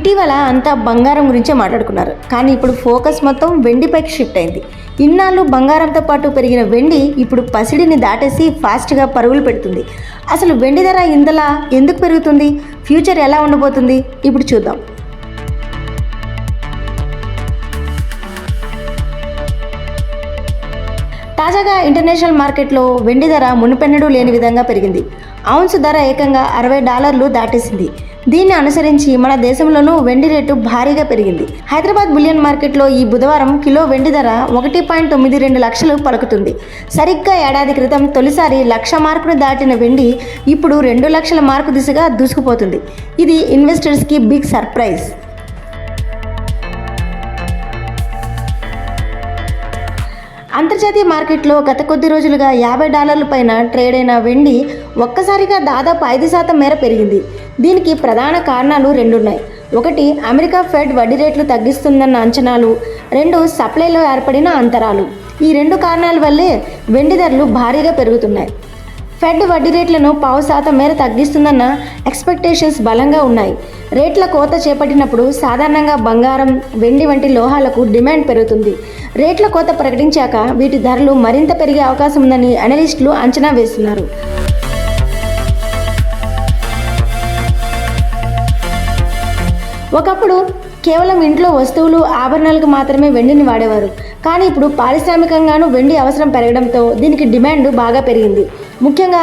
ఇటీవల అంతా బంగారం గురించే మాట్లాడుకున్నారు, కానీ ఇప్పుడు ఫోకస్ మొత్తం వెండిపైకి షిఫ్ట్ అయింది. ఇన్నాళ్ళు బంగారంతో పాటు పెరిగిన వెండి ఇప్పుడు పసిడిని దాటేసి ఫాస్ట్గా పరుగులు పెడుతుంది. అసలు వెండి ధర ఇంతలా ఎందుకు పెరుగుతుంది? ఫ్యూచర్ ఎలా ఉండబోతుంది? ఇప్పుడు చూద్దాం. తాజాగా ఇంటర్నేషనల్ మార్కెట్లో వెండి ధర మునుపెన్నడూ లేని విధంగా పెరిగింది. ఔన్స్ ధర ఏకంగా $60 దాటేసింది. దీన్ని అనుసరించి మన దేశంలోనూ వెండి రేటు భారీగా పెరిగింది. హైదరాబాద్ బులియన్ మార్కెట్లో ఈ బుధవారం కిలో వెండి ధర 1.92 లక్షలు పలుకుతుంది. సరిగ్గా ఏడాది క్రితం తొలిసారి 1,00,000 మార్కును దాటిన వెండి ఇప్పుడు 2 లక్షల మార్కు దిశగా దూసుకుపోతుంది. ఇది ఇన్వెస్టర్స్కి బిగ్ సర్ప్రైజ్. అంతర్జాతీయ మార్కెట్లో గత కొద్ది రోజులుగా $50 పైన ట్రేడ్ అయిన వెండి ఒక్కసారిగా దాదాపు 5% మేర పెరిగింది. దీనికి ప్రధాన కారణాలు రెండున్నాయి. ఒకటి, అమెరికా ఫెడ్ వడ్డీ రేట్లు తగ్గిస్తుందన్న అంచనాలు. 2, సప్లైలో ఏర్పడిన అంతరాలు. ఈ 2 కారణాల వల్లే వెండి ధరలు భారీగా పెరుగుతున్నాయి. ఫెడ్ వడ్డీ రేట్లను 0.5% మేర తగ్గిస్తుందన్న ఎక్స్పెక్టేషన్స్ బలంగా ఉన్నాయి. రేట్ల కోత చేపట్టినప్పుడు సాధారణంగా బంగారం, వెండి వంటి లోహాలకు డిమాండ్ పెరుగుతుంది. రేట్ల కోత ప్రకటించాక వీటి ధరలు మరింత పెరిగే అవకాశం ఉందని అనలిస్టులు అంచనా వేస్తున్నారు. ఒకప్పుడు కేవలం ఇంట్లో వస్తువులు, ఆభరణాలకు మాత్రమే వెండిని వాడేవారు. కానీ ఇప్పుడు పారిశ్రామికంగానూ వెండి అవసరం పెరగడంతో దీనికి డిమాండ్ బాగా పెరిగింది. ముఖ్యంగా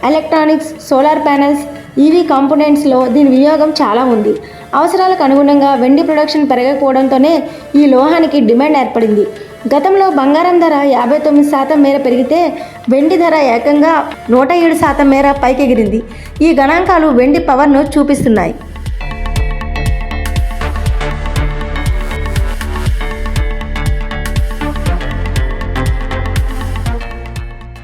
ఎలక్ట్రానిక్స్, సోలార్ ప్యానెల్స్, ఈవీ కాంపోనెంట్స్లో దీని వినియోగం చాలా ఉంది. అవసరాలకు అనుగుణంగా వెండి ప్రొడక్షన్ పెరగకపోవడంతోనే ఈ లోహానికి డిమాండ్ ఏర్పడింది. గతంలో బంగారం ధర 59% మేర పెరిగితే వెండి ధర ఏకంగా 107% మేర పైకెగిరింది. ఈ గణాంకాలు వెండి పవర్ను చూపిస్తున్నాయి.